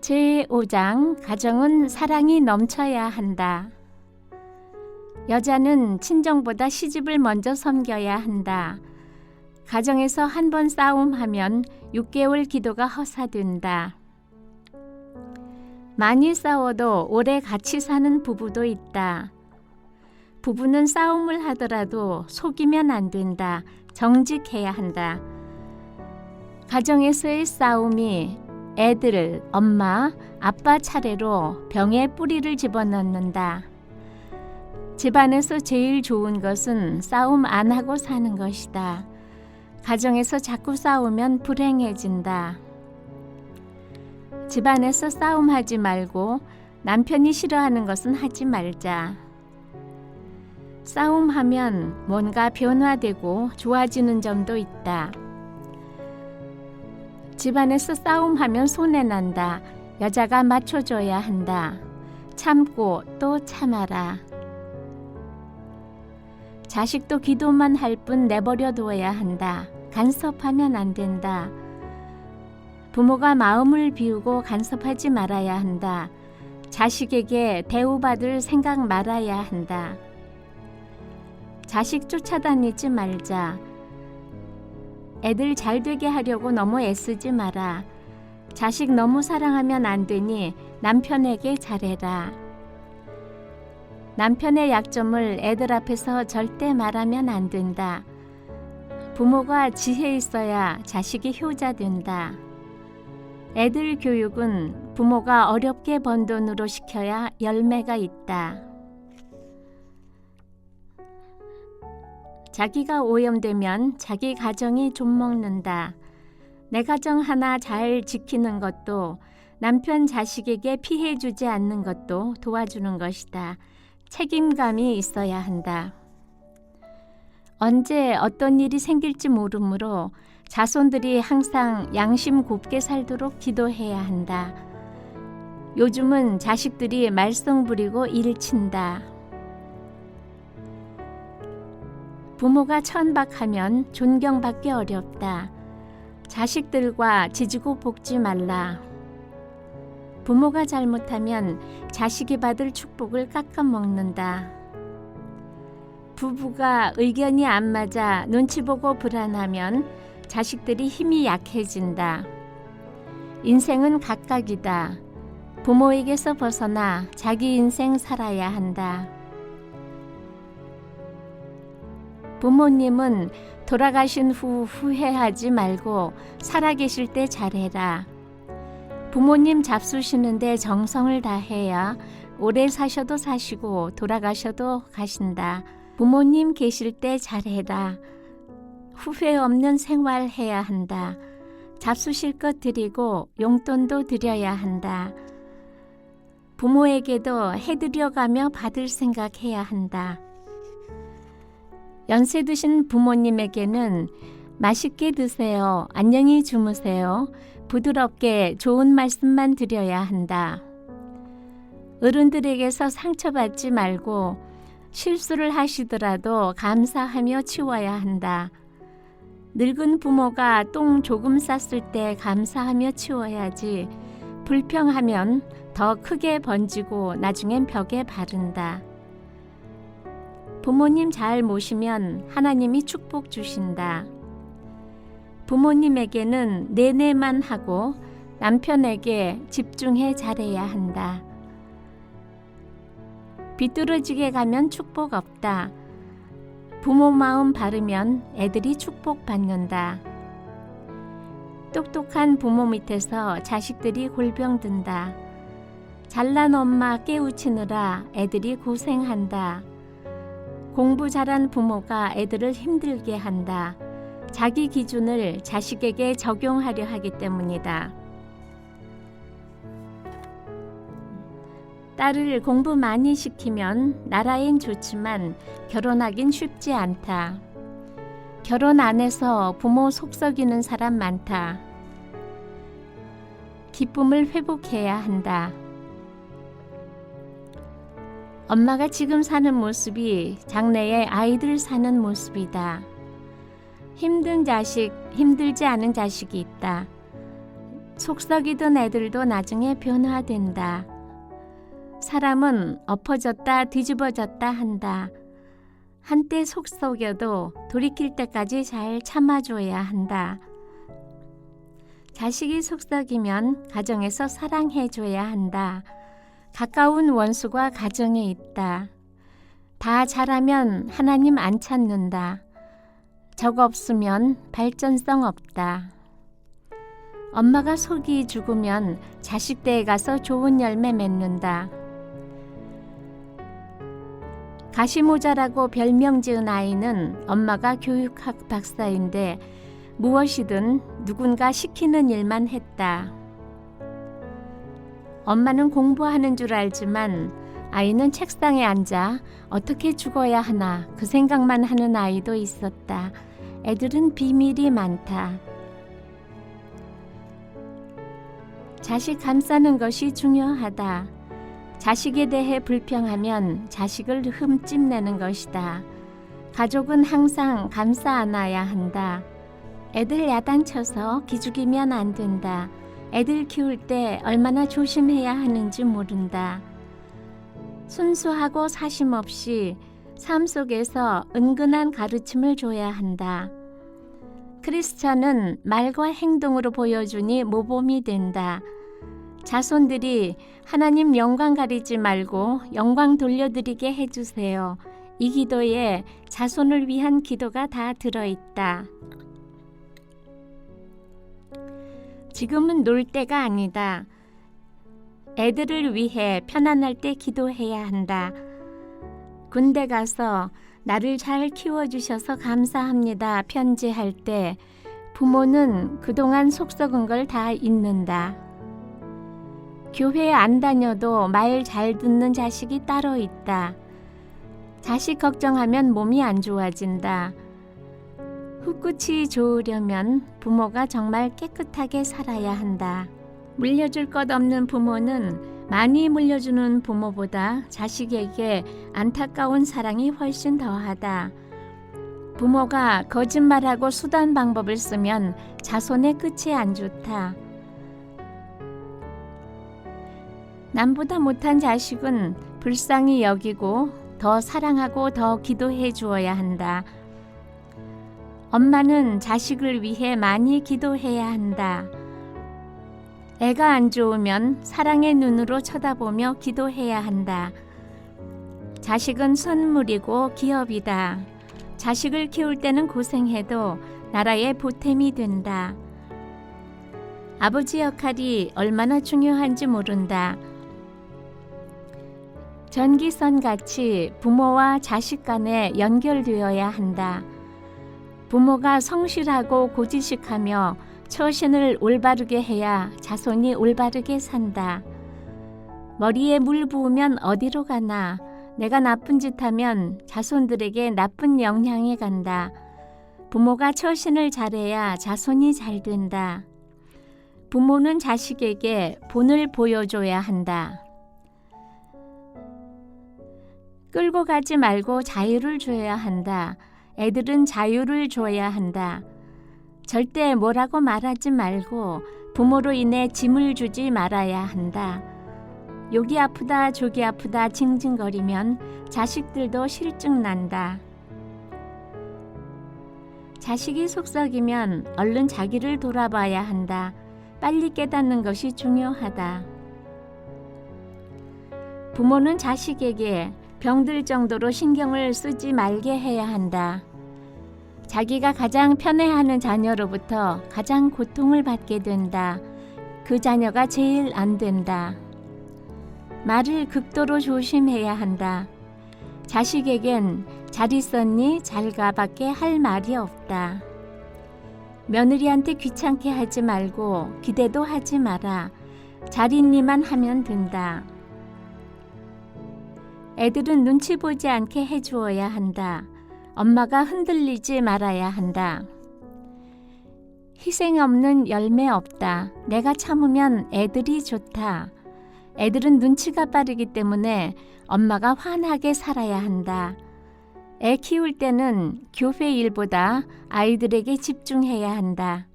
제5장 가정은 사랑이 넘쳐야 한다. 여자는 친정보다 시집을 먼저 섬겨야 한다. 가정에서 한 번 싸움하면 6개월 기도가 허사된다. 많이 싸워도 오래 같이 사는 부부도 있다. 부부는 싸움을 하더라도 속이면 안 된다. 정직해야 한다. 가정에서의 싸움이 애들, 엄마, 아빠 차례로 병에 뿌리를 집어넣는다. 집안에서 제일 좋은 것은 싸움 안 하고 사는 것이다. 가정에서 자꾸 싸우면 불행해진다. 집안에서 싸움하지 말고 남편이 싫어하는 것은 하지 말자. 싸움하면 뭔가 변화되고 좋아지는 점도 있다. 집안에서 싸움하면 손해난다. 여자가 맞춰줘야 한다. 참고 또 참아라. 자식도 기도만 할 뿐 내버려 두어야 한다. 간섭하면 안 된다. 부모가 마음을 비우고 간섭하지 말아야 한다. 자식에게 대우받을 생각 말아야 한다. 자식 쫓아다니지 말자. 애들 잘 되게 하려고 너무 애쓰지 마라. 자식 너무 사랑하면 안 되니 남편에게 잘해라. 남편의 약점을 애들 앞에서 절대 말하면 안 된다. 부모가 지혜 있어야 자식이 효자 된다. 애들 교육은 부모가 어렵게 번 돈으로 시켜야 열매가 있다. 자기가 오염되면 자기 가정이 좀먹는다. 내 가정 하나 잘 지키는 것도 남편 자식에게 피해 주지 않는 것도 도와주는 것이다. 책임감이 있어야 한다. 언제 어떤 일이 생길지 모르므로 자손들이 항상 양심 곱게 살도록 기도해야 한다. 요즘은 자식들이 말썽 부리고 일친다. 부모가 천박하면 존경받기 어렵다. 자식들과 지지고 볶지 말라. 부모가 잘못하면 자식이 받을 축복을 깎아먹는다. 부부가 의견이 안 맞아 눈치 보고 불안하면 자식들이 힘이 약해진다. 인생은 각각이다. 부모에게서 벗어나 자기 인생 살아야 한다. 부모님은 돌아가신 후 후회하지 말고 살아계실 때 잘해라. 부모님 잡수시는데 정성을 다해야 오래 사셔도 사시고 돌아가셔도 가신다. 부모님 계실 때 잘해라. 후회 없는 생활 해야 한다. 잡수실 것 드리고 용돈도 드려야 한다. 부모에게도 해드려가며 받을 생각해야 한다. 연세 드신 부모님에게는 맛있게 드세요. 안녕히 주무세요. 부드럽게 좋은 말씀만 드려야 한다. 어른들에게서 상처받지 말고 실수를 하시더라도 감사하며 치워야 한다. 늙은 부모가 똥 조금 쌌을 때 감사하며 치워야지 불평하면 더 크게 번지고 나중엔 벽에 바른다. 부모님 잘 모시면 하나님이 축복 주신다. 부모님에게는 내내만 하고 남편에게 집중해 잘해야 한다. 비뚤어지게 가면 축복 없다. 부모 마음 바르면 애들이 축복받는다. 똑똑한 부모 밑에서 자식들이 골병든다. 잘난 엄마 깨우치느라 애들이 고생한다. 공부 잘한 부모가 애들을 힘들게 한다. 자기 기준을 자식에게 적용하려 하기 때문이다. 딸을 공부 많이 시키면 나라엔 좋지만 결혼하긴 쉽지 않다. 결혼 안 해서 부모 속썩이는 사람 많다. 기쁨을 회복해야 한다. 엄마가 지금 사는 모습이 장래의 아이들 사는 모습이다. 힘든 자식, 힘들지 않은 자식이 있다. 속썩이던 애들도 나중에 변화된다. 사람은 엎어졌다 뒤집어졌다 한다. 한때 속썩여도 돌이킬 때까지 잘 참아줘야 한다. 자식이 속썩이면 가정에서 사랑해줘야 한다. 가까운 원수가 가정에 있다. 다 잘하면 하나님 안 찾는다. 적 없으면 발전성 없다. 엄마가 속이 죽으면 자식 댁에 가서 좋은 열매 맺는다. 가시모자라고 별명 지은 아이는 엄마가 교육학 박사인데 무엇이든 누군가 시키는 일만 했다. 엄마는 공부하는 줄 알지만 아이는 책상에 앉아 어떻게 죽어야 하나 그 생각만 하는 아이도 있었다. 애들은 비밀이 많다. 자식 감싸는 것이 중요하다. 자식에 대해 불평하면 자식을 흠집내는 것이다. 가족은 항상 감싸 안아야 한다. 애들 야단쳐서 기죽이면 안 된다. 애들 키울 때 얼마나 조심해야 하는지 모른다. 순수하고 사심 없이 삶 속에서 은근한 가르침을 줘야 한다. 크리스천은 말과 행동으로 보여주니 모범이 된다. 자손들이 하나님 영광 가리지 말고 영광 돌려드리게 해주세요. 이 기도에 자손을 위한 기도가 다 들어있다. 지금은 놀 때가 아니다. 애들을 위해 편안할 때 기도해야 한다. 군대 가서 나를 잘 키워주셔서 감사합니다 편지할 때 부모는 그동안 속썩은 걸 다 잊는다. 교회 안 다녀도 말 잘 듣는 자식이 따로 있다. 자식 걱정하면 몸이 안 좋아진다. 흙끝이 좋으려면 부모가 정말 깨끗하게 살아야 한다. 물려줄 것 없는 부모는 많이 물려주는 부모보다 자식에게 안타까운 사랑이 훨씬 더하다. 부모가 거짓말하고 수단 방법을 쓰면 자손의 끝이 안 좋다. 남보다 못한 자식은 불쌍히 여기고 더 사랑하고 더 기도해 주어야 한다. 엄마는 자식을 위해 많이 기도해야 한다. 애가 안 좋으면 사랑의 눈으로 쳐다보며 기도해야 한다. 자식은 선물이고 기업이다. 자식을 키울 때는 고생해도 나라의 보탬이 된다. 아버지 역할이 얼마나 중요한지 모른다. 전기선같이 부모와 자식 간에 연결되어야 한다. 부모가 성실하고 고지식하며 처신을 올바르게 해야 자손이 올바르게 산다. 머리에 물 부으면 어디로 가나 내가 나쁜 짓 하면 자손들에게 나쁜 영향이 간다. 부모가 처신을 잘해야 자손이 잘 된다. 부모는 자식에게 본을 보여줘야 한다. 끌고 가지 말고 자유를 줘야 한다. 애들은 자유를 줘야 한다. 절대 뭐라고 말하지 말고 부모로 인해 짐을 주지 말아야 한다. 여기 아프다 저기 아프다 징징거리면 자식들도 실증 난다. 자식이 속썩이면 얼른 자기를 돌아봐야 한다. 빨리 깨닫는 것이 중요하다. 부모는 자식에게 병들 정도로 신경을 쓰지 말게 해야 한다. 자기가 가장 편애하는 자녀로부터 가장 고통을 받게 된다. 그 자녀가 제일 안 된다. 말을 극도로 조심해야 한다. 자식에겐 잘 있었니 잘 가밖에 할 말이 없다. 며느리한테 귀찮게 하지 말고 기대도 하지 마라. 잘 있니만 하면 된다. 애들은 눈치 보지 않게 해주어야 한다. 엄마가 흔들리지 말아야 한다. 희생 없는 열매 없다. 내가 참으면 애들이 좋다. 애들은 눈치가 빠르기 때문에 엄마가 환하게 살아야 한다. 애 키울 때는 교회 일보다 아이들에게 집중해야 한다.